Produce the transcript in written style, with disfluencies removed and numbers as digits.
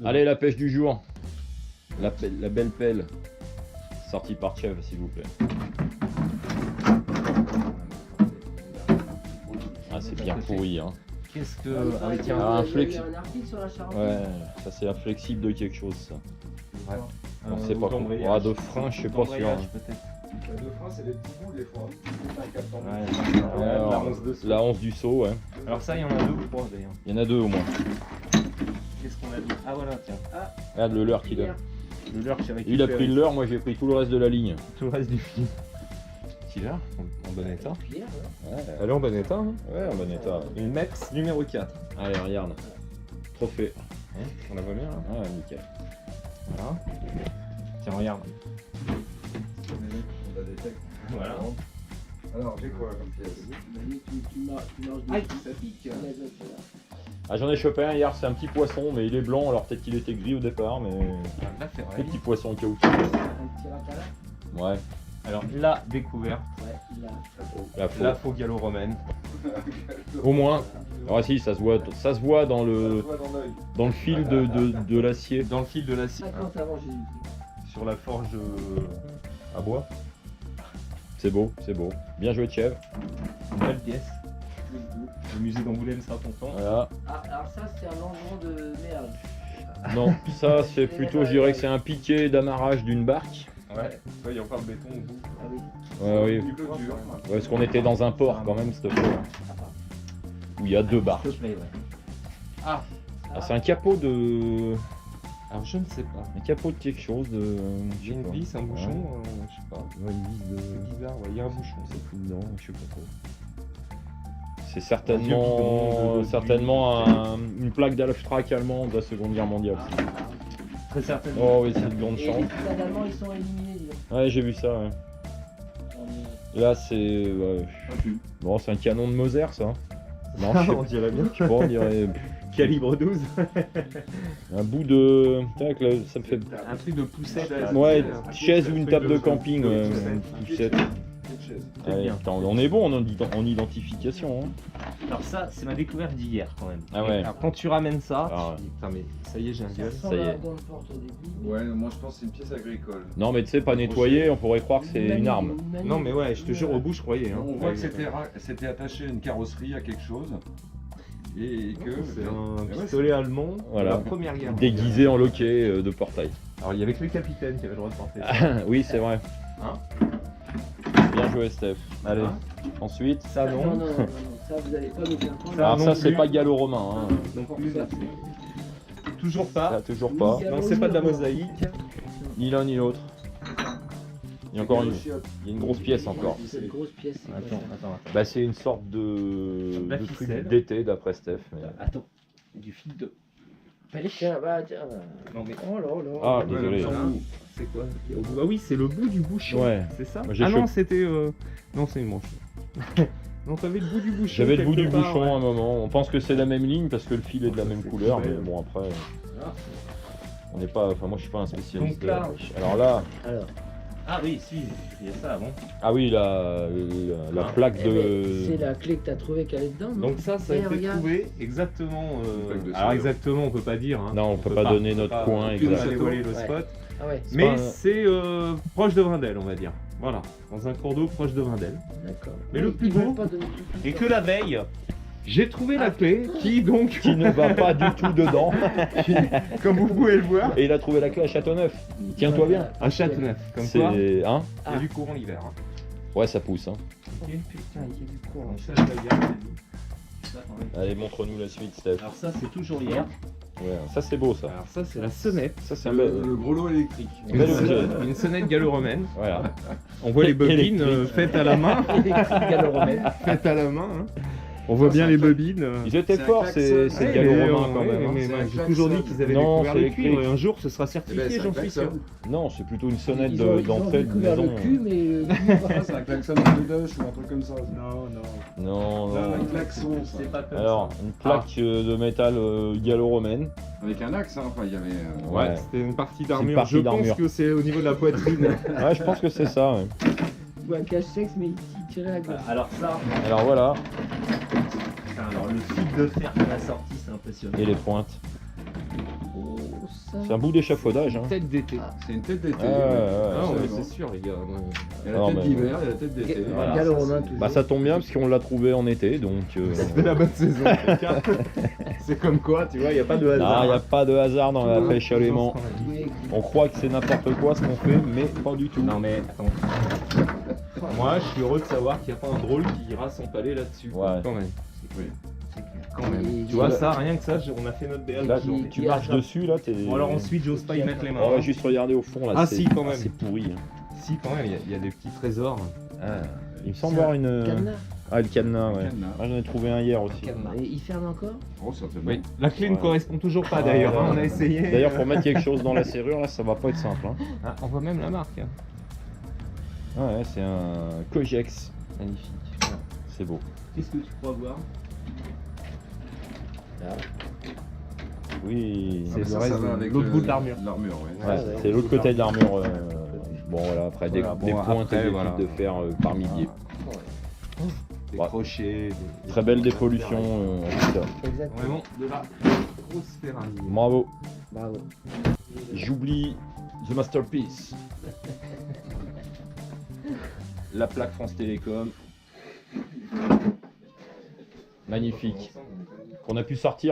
Allez, la pêche du jour. La belle pelle. Sortie par Chef, s'il vous plaît. Ah, c'est bien pourri, hein. Qu'est-ce que. Ah oui, tiens. un il y a flex. un article sur la Charente. Ouais, ça c'est un flexible de quelque chose, ça. Ouais. On sait pas quoi. Ah, de frein, je sais pas sûr. hein. Peut-être. Le frein, c'est des petits bouts des fois. C'est un 400. Ouais, Ouais, alors, la 11 de saut. la 11 du saut, ouais. Alors, ça, il y en a 2 ou 3 d'ailleurs. Il y en a 2 au moins. Qu'est-ce qu'on a dit? Ah, voilà, tiens. Regarde le leurre qu'il a. Le leurre qui Il a pris le leurre, moi j'ai pris tout le reste de la ligne. tout le reste du film. Petit leurre, en bon état. Pierre, hein. Ouais, Elle est en bon état. Hein. en bon état. Une Mex numéro 4. Allez, regarde. Trophée. On la voit bien là. Ouais, nickel. Voilà. Tiens, regarde. On a des textes. Voilà. Alors, j'ai quoi comme pièce? Tu manges Ah, des ça pique. les autres, là. Ah, j'en ai chopé un hier, c'est un petit poisson, mais il est blanc, alors peut-être qu'il était gris au départ, mais. La Des ferraille. petits poissons caoutchouc. Un petit rapala. Ouais, Alors, la découverte. Ouais, il a. la faux. La faux gallo-romaine. Au moins. Ah si, ça se voit dans Ça se voit dans l'œil. le fil de l'acier. Dans le fil de la scie. 50 avant Jésus-Christ. Sur la forge à bois. C'est beau, c'est beau. Bien joué, Chef. Une belle pièce. Le musée d'Angoulême sera content. Voilà. Ah, alors ça, c'est un longeron de merde. Non, ça c'est plutôt, je dirais que c'est un piqué d'amarrage d'une barque. Ouais. Il y a encore le béton au bout. Ah oui. Ouais, oui. Il pleut dur. Ouais, parce qu'on était dans un port quand même, cette fois. Ah, pardon. Où il y a 2 barques. S'il te plaît, ouais. Ah, c'est un capot de. Alors, je ne sais pas. Un capot de quelque chose de. J'ai une vis, un bouchon, je sais pas. Ouais, une vis de. C'est bizarre, ouais. Il y a un bouchon. C'est plus dedans, je sais pas trop. C'est Un vieux bidon certainement une plaque d'Alftrac allemande de la Seconde Guerre mondiale. Très certainement. Oh oui, c'est de grande Et chance. les titres allemands, ils sont éliminés, dis donc. Ouais, j'ai vu ça. Ouais. On est- Là, c'est. Ouais. Bon, c'est un canon de Moser, ça. Non, je sais On dirait bien. pas, on dirait Calibre 12. un bout de. Tac, là, ça me fait. Un truc de poussette. Ouais, chaise ou une table de camping. Ouais, une poussette. Une chaise. C'est Ouais, bien. putain, on est bon en identification. Hein. Alors ça, c'est ma découverte d'hier quand même. Ah ouais. Alors quand tu ramènes ça, Ah ouais. tu dis, putain mais ça y est, j'ai un gueule. Ça ça y sent est. la grande porte au début. Ouais, moi je pense que c'est une pièce agricole. Non, mais tu sais, pas nettoyé, on pourrait croire que c'est une arme. Non mais ouais, je te jure au bout je croyais. Hein. On voit que c'était attaché à une carrosserie, à quelque chose. Et que. C'est un Ouais, pistolet allemand Voilà. de la première guerre. Déguisé en loquet de portail. Alors il y avait que le capitaine qui avait le droit de porter. Oui, c'est vrai. Hein Bien joué, Steph. Allez, Hein ensuite. Ça Non, non. non, non, non, ça vous allez pas nous faire prendre. Ça, Alors, non ça, c'est plus. pas gallo-romain. Hein. Donc plus Ça, toujours Là, pas. toujours pas. Non, c'est pas de la mosaïque. Ni l'un ni l'autre. Il y a encore une. Il y a une grosse pièce encore. C'est une grosse pièce. c'est Attends, quoi ça attends. Bah, c'est une sorte La de truc ficelle. d'été d'après Steph. mais- Attends. Du fil de. Allez, tiens, va, tiens. Non mais. Oh là là. Ah, Ouais, désolé. le bout. C'est quoi Ah oui, c'est le bout du bouchon. Ouais. C'est ça Moi, j'ai Ah non, chopé- c'était. Non, c'est une manche. non, t'avais le bout du bouchon. J'avais le bout du quelque part, bouchon ouais. à un moment. On pense que c'est la même ligne parce que le fil est de la même C'est couleur, mais belle. bon, après. Ah. On n'est pas. Enfin, moi, je suis pas un spécialiste. Donc là- Alors là. Alors, Ah oui, si, il y a ça avant. Ah oui, la Ah. plaque eh ben, de. c'est la clé que t'as trouvée qu'elle est dedans, non? Donc ça a Et été regarde. trouvé exactement. Une plaque de Alors soleil. exactement, on peut pas dire. Hein. Non, on peut pas donner notre coin on peut pas exact. dévoiler le Ouais. spot. Ah ouais, C'est Mais pas un- c'est proche de Vrindel, on va dire. Voilà, dans un cours d'eau proche de Vrindel. d'accord. Mais le Ils plus veulent beau, pas donner tout Et ça. que la veille, j'ai trouvé Ah. la clé qui donc, Qui ne va pas du tout dedans. comme vous pouvez le voir, Et il a trouvé la clé à Châteauneuf. Tiens-toi bien. à Châteauneuf. Comme quoi, il C'est. Hein y a du courant l'hiver. Hein. Ouais, ça pousse. Hein. Putain, il y a du courant. Donc ça, je la garde. Ça, quand même. Allez, montre-nous la suite, Steph. Alors ça, c'est toujours hier. Ouais, ça, c'est beau, ça. Alors ça, c'est la sonnette. Ça, c'est un Le, bel. le gros lot électrique. Bel objet. Une sonnette gallo-romaine. Voilà. On voit les bobines Électrique. faites à la main. Électrique gallo-romaine. Faites à la main. Hein. On voit bien les bobines. Ils étaient C'est un forts, klaxon. ces Ouais, gallo-romains, mais, quand même. hein. mais C'est un j'ai toujours dit klaxon. qu'ils avaient Non, découvert c'est le électrique. cuivre et un jour ce sera Eh ben, certifié, c'est un j'en suis sûr. klaxon. Non, c'est plutôt une sonnette Ils ont d'entrée de découvert maison. le cul, mais Ah, c'est un klaxon de Dush ou un truc comme ça. Non, non. Non, C'est un non. klaxon, ça. C'est pas comme Alors, une plaque de métal gallo-romaine. Avec un axe, hein. Enfin, il y avait. ça. Ouais. C'était une partie une d'armure. partie Je pense d'armure. que c'est au niveau de la poitrine. Ouais, je pense que c'est ça. Ouais. ou un cache-sexe, mais il tirait la gauche. Alors ça, Alors voilà, alors le fil de fer qu'on a sorti, c'est impressionnant. et les pointes. Oh, ça? C'est un bout d'échafaudage. Hein. Tête d'été. Ah. C'est une tête d'été. Ouais, ouais, ouais. Ah, ouais, absolument. c'est sûr, les gars. Il y a la Non, tête mais- d'hiver, il y a la tête d'été. Voilà, ça, gallo-romain, c'est- toujours. Bah ça tombe bien parce qu'on l'a trouvé en été, donc... C'était la bonne saison. C'est comme quoi, tu vois, il n'y a pas de hasard. Ah, il n'y a pas de hasard dans la Tout pêche à l'aimant. Oui, On croit que c'est n'importe quoi ce qu'on fait, mais pas du tout. Non mais attends. Moi, je suis heureux de savoir qu'il n'y a pas un drôle qui ira s'empaler là-dessus. quoi. Ouais. Quand même. Oui. Quand même. Et- Tu vois, et- ça, rien que ça, on a fait notre DA. Là, qui- tu qui marches attrape. dessus, là, t'es... Bon, alors ensuite, j'ose pas y mettre les mains. On va juste regarder au fond, là. Ah, c'est- si, quand même. C'est pourri. Hein. Si, quand même, il y a des petits trésors. Ah, il me semble voir une... Cadenas. Ah, le cadenas, ouais. Cadenas. Ah, j'en ai trouvé un hier aussi. Et il ferme encore? Oh, certainement. Oui. La clé ne Ouais. correspond toujours pas Ah, d'ailleurs. ouais. hein, on a essayé. D'ailleurs, pour mettre quelque chose dans la serrure, là, ça va pas être simple. Hein. Ah, on voit même la marque. hein. Ah ouais, c'est un Cogex. Magnifique. C'est beau. Qu'est-ce que tu crois voir? Oui. Ah, C'est bah, le ça reste va de avec l'autre le- bout de l'armure. L'armure, oui. Ouais, ouais. c'est l'autre côté de l'armure. Bon, voilà, après Voilà, des bon, pointes après, et des voilà. fils de fer par milliers. Des Ouais. crochets. Très belle dépollution, en tout cas. Exactement. Vraiment de la grosse ferraille. Bravo. Bravo. J'oublie The Masterpiece. La plaque France Télécom. Magnifique. Qu'on a pu sortir